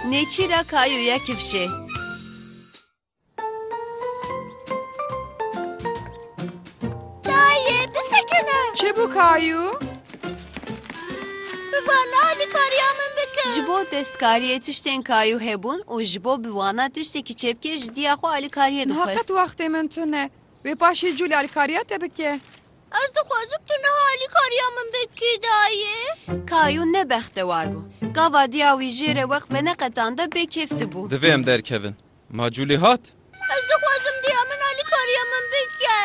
Neçira Kayu'ya kifşe. Dayı, bir sakına. چه بو کایو؟ Bana Ali Karyam'ın bükü. Jibo destkariye tişten Kayu hebun u jibo bivana tişteki çepke jdiya xo alikariye نهاقت duxwest. وقت من تونه و باشی جولی الکاریات بکه Az da xwazim tu niha Ali Karyam'ın bükü dayı. Kayu ne bextewar bû. Gava diya wî jêre weq ve neqetan da bêkefti bû. Divê em derkevin. Macûlî hat? Az da xwazim diyamın Ali Karyam'ın bükü.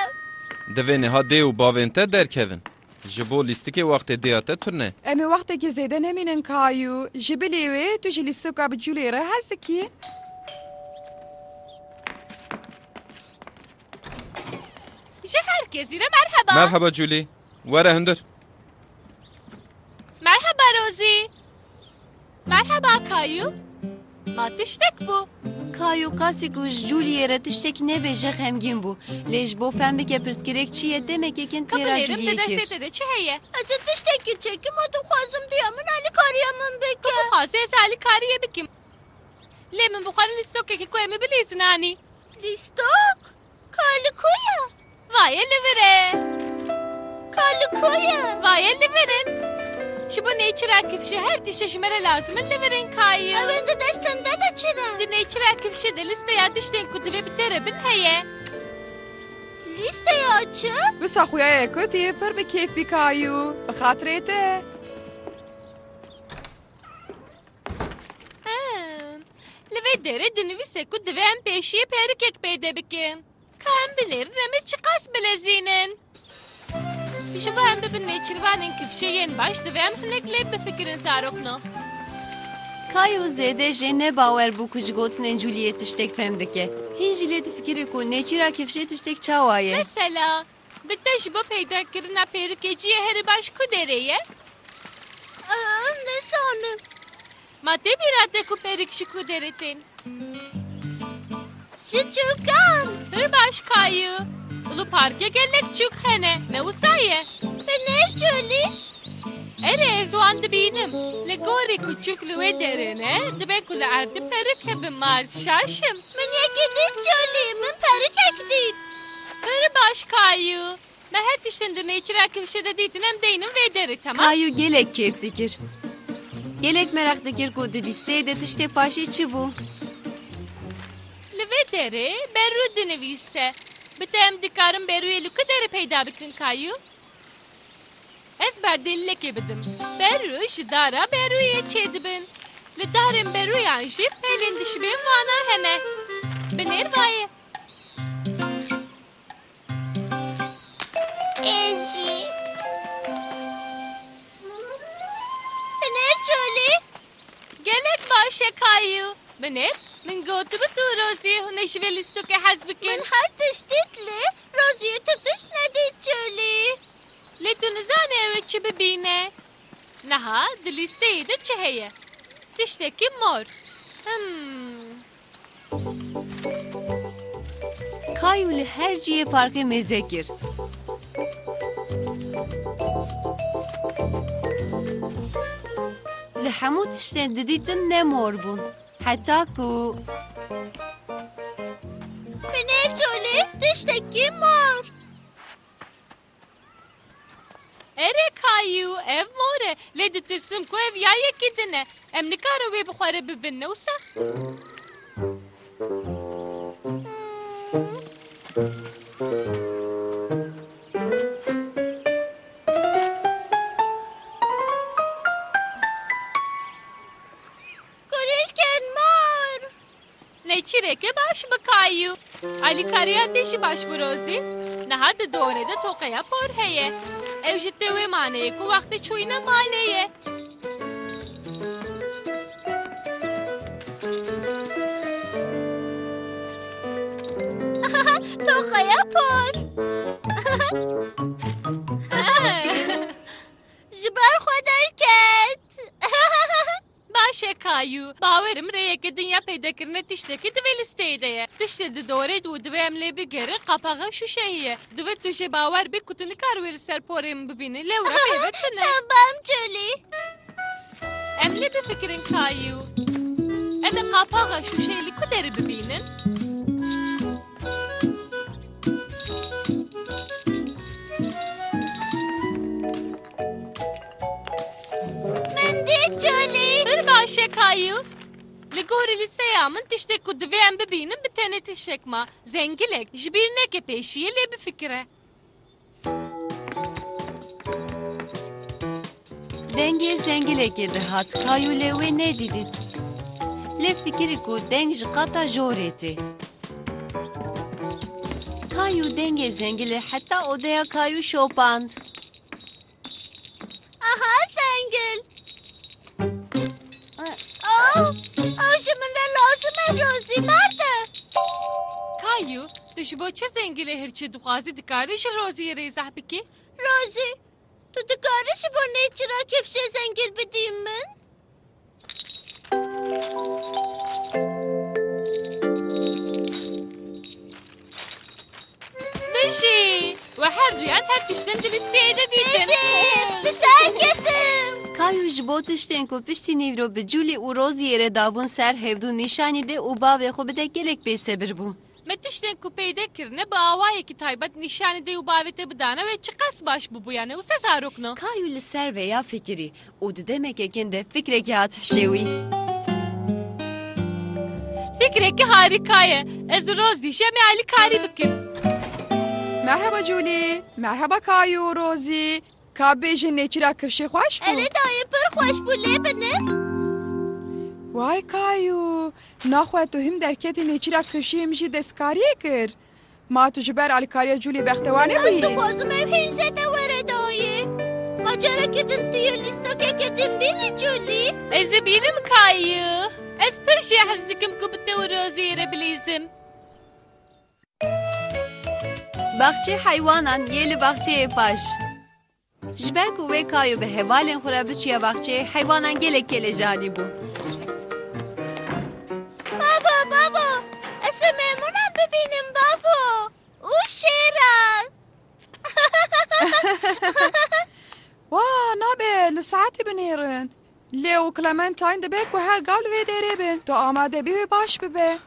Divê niha dê û bavên te derkevin. Ji bo lîstikê wextê dêya te turne. امی وقت که زیده نمینن کایو جبلی و تو جلی سوکا به جولی ره هست کی؟ ji herkesî re merheba. Merhaba Julî. Were hundir. Merhaba Rosie. Merhaba Kayu. Ma tiştek bu. Kayu qasî ku ji Juliyê re tiştekî nebêje xemgîn bû. Lê ji bo fem bike pirsgirêk çi ye demekekin têra Kapılarım Juliyê da kir. destete de çi heye. Az da tişteki çekim o da xwazim diyamın Ali Karyam'ın bükü. Bu xase sali kariye bikim. Lê min bixwarin lîstokekî ku em ê bilîzin anî. Listok? Kalikuya. Vaye li vire. Kalikuya. Vaye li virin. Ji bo nêçira kifşe her tişe ji me re lazim in li virin Kayu. Evin de destemde de çine. Di nêçira kifşe de listeya tiştên ku divê bi te re bin heye. Listeyi açıp. بس خویا یکوتی پر به کیف بی کایو به خاطر ته Li vê derê dinivîse ku divê em pêşiyê pêrikek pêde bikin. Ka em binêrin em ê çi qas bilezînin. Ji bo em bibin nêçîrvanên kifşeyên baş divê em hinek lê bifikirin zarokno. Kayu zêde jê ne bawer bû ku ji gotinên Juliyê tiştek fem dike. Hîn jî lê difikire ku neçîra kifşê tiştek çawa ye. Mesela bi te ji bo peydakirina pêrikeciyê herî baş ku derê ye? Ne sanım? Ma te bîra te ku pêrik ji ku derê tên. Şuçukan. Pir baş Kayu. Ulu parkê gelek çûk hene. Ne wisa ye? Bener Julie. Erê wan dibînim. Li gorî kûçik li wê derê ne dibe ku li erdê perik hebin maz şaşim. Min yekî dît Julie. Min perikek dît. Pir baş Kayu. Me her tiştin di nêçîra kifşe de dîtin em deynim vê derê tamam? Kayu gelek keyf dikir. Gelek merak dikir ku di lîsteyê de tiştê paşê çi bû. Li vê derê berû dinivîse. Bi te em dikarin berûyê li ku derê peyda bikin Kayu? Ez berdelilekê bidim. Berû ji dara berûyê çê dibin. Li darên berûyan jî pêlên dişibên wana hene. Binêr vaye. Ezi. Bener Julie. Gelek baş e Kayu. Binêr min gotibi tu Rosie hûn ji vê lîstokê hez bikin. Min her tiştikli. Rozie'yi tutuş ne dît Julie. Lê tu nizanî ew ê çi bibîne. Niha di lîsteyê de çi heye? Tiştekî mor. Kayu li her ciyê farkê mêze kir. Li hemû tiştên didîtin ne mor bûn. Heta ku Bener Julie. Tişteki mor. Erê Kayu ev mor e. Lê ditirsim ku ev yayekî din e. Em nikare wê bixware bibin ne wisa? Kulülken mor. Nêçîreke baş bi Kayu. Alîkariya te jî baş bi Rosie. Niha di dorê de toqeya por heye. Ew ji te wê maneyê ku wextê çûyîne malê ye. Tokaya por. Jiber xwe derket. Baş e Kayu. Bawerim rêyekê dinya pêdakirine tiştekî divê listeyê de ye. Tiştê di dorê û divê em lê bigerin qapaxa şûşe heye. Divê tu jê bawer bî ku tu nikar wê li ser porê min bibînî. Lê were pêvetin e. Tamam Julie. Em lê bifikirin Kayu. Em qapağa şuşeyli ku deri bibînin? Min dê Julie. Bir başe Kayu. Li gorî lîsteya min tiştek ku divê em bibînin bi tenê tiştek ma. Zengilek ji bîr neke pêşiye lê bifikire. Dengê zengilekê dihat Kayu lê wê nedîdît. Lê fikirî ku deng ji qata jorê tê. Kayu dengê zengilê heta odaya Kayu şopand. Aha zengil. Ji min re lazim e Rosie berde. Kayu, tu ji bo çi zengilê hirçê dixwazî dikarî ji roziyê rêzeh bikî? Rosie, tu dikarî ji bo nêçîra kefşê zengil bidî min? Bijî, we her duyan her tiştin di listeyê de dîtin. Bijî, bi ser ketim. Kayu ji bo tiştên ku piştî nîvro bi Julie û Rosiyê re dabûn ser hevdû nîşanî de û bavê xwe bide gelek bêsebir bû. Me tiştên ku peyda kirine bi awayekî taybet nîşanî de û bavê te bidane wê çi qas baş bû yani û se zarokno. Kayu li ser veya fikirî û di demekekin de fikrekî hat hişêwî. Fikrekî harikaye. Ez Rosie şemê alî karî bikim. Merhaba Julie. Merhaba Kayu, Rosie. Ka bêjin nêçîra kevşê xweş bû? Erê dayê pir xweş bû lê binin. Vay Kayu. Naxwe tu him derketî nêçîra kevşê em jî destkariyê kir. Ma tu ji ber alîkariya Julie bextewan Ez nebûyî. dixwazim ev hênze de were dayê. Ma carekê din tu yê lîstekekê din bînî Julie. Ez ê bînim Kayu. Ez pir jê hez dikim ku bi te û Rosiyê re bilîzim. Baxçe haywanan yê li baxçeyê paş. Ji ber ku wê Kayu bi hevalên xwe re biçiye baxçeyê haywanan gelek kelecanî bû. Baba, ez ê mêmunan bibînim babo. û şêran. Wa nabe li saetê binêrin. Lê û Clementine dibe ku her gav li vê derê bin. Tu amade bî wê baş bibe.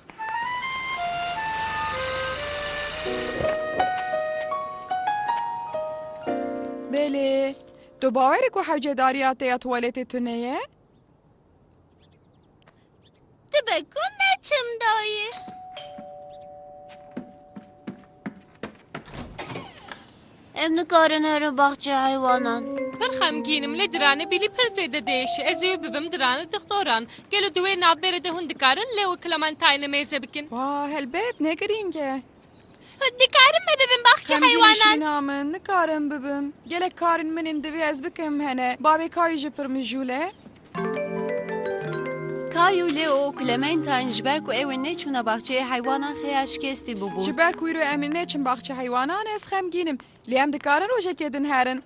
Belê. Tu bawerî ku hewcedariya te ya tuwaletê tune ye? Dibe ku neçim dayê. Em nikarin herin baxçe haywanan. Pir xemgînim lê diranê bîlî pir zêde değişi. Ez ê bibim diranê dixtoran. Gelo di wê navberê de hûn dikarin lê û Clementine mêze bikin. Wa helbet ne girînge. Dikarin me bibim baxçe haywanan. Xemgînîşîna min nikarim bibim. Gelek karên min ên divê ez bikim hene. Bavê Kayu jî pir mijûl e. Kayu lê û Clementine ji ber ku ew ê neçûna baxçeyê haywanan xeya şikestî bûbûn. Ji ber ku îro em ê neçin baxçe heywanan ez xemgînim. Lê em dikarin rojekê din herin.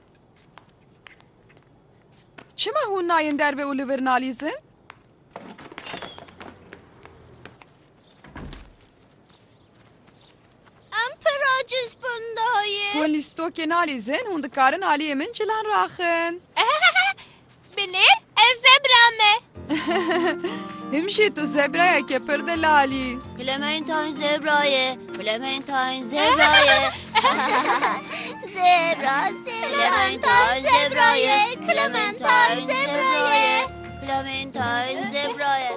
Çima hûn nayên derve û li vir nalîzin? Em pir aciz bûn dayê. Hûn lîstokê nalîzin, hûn dikarin aliyê min cilan raxin. Bilê ez zebra me. Him jî tu zebrayekê pir de lalî. Clementine zebrayê. Clementine zebrayê. Zebra, Clementine zebrayê. Clementine zebrayê. Clementine zebrayê.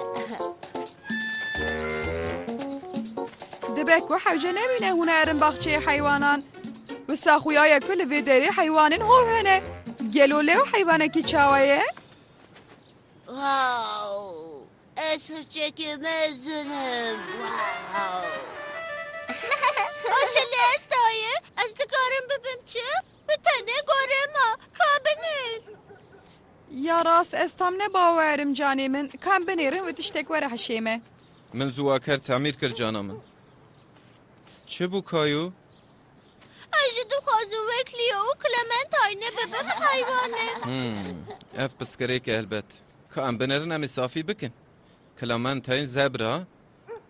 Dibe ku hewce nebîne hûn erin baxçeyê heywanan. Wisa xuyaya ku li vê derê heywanên hov hene. Gelo lê û heywanekî çawa ye? Wow. Ez hirçekî mezunim. Wow. Aşelê ez dayê. Ez dikarim bibim çi? Bir tenê gorema. Kabinir. Ya rast ez tam ne bawerim canê min. Kam binêrin û tiştek were hişê me. Min zûwaker temîr kir cana min. Çi bû Kayu? Ez ji dixwazim wekliye û Clementine bibim heywanê. Ev piskirêk e helbet. Ka em binerin em ê safî bikin. Clementine zebra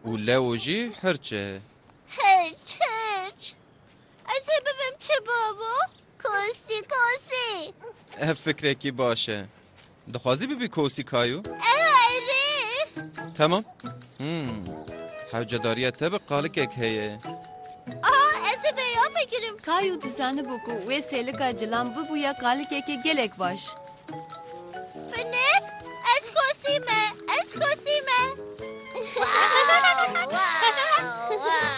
û Leo jî hirç e. Hirç. Ez ê bibim çi babo? Kosî. Ev fikrekî baş e. Dixwazî bibî kosî Kayu? Erê. Tamam. Hevcedariye te bi qalikek heye. Aha, ez ê vêya bigirim. Kayu dizanibû ku wê sêlika cilan bibûye qalîkekê gelek baş. Binêr, ez kosî me, ez kosî me. Wow, wow, wow.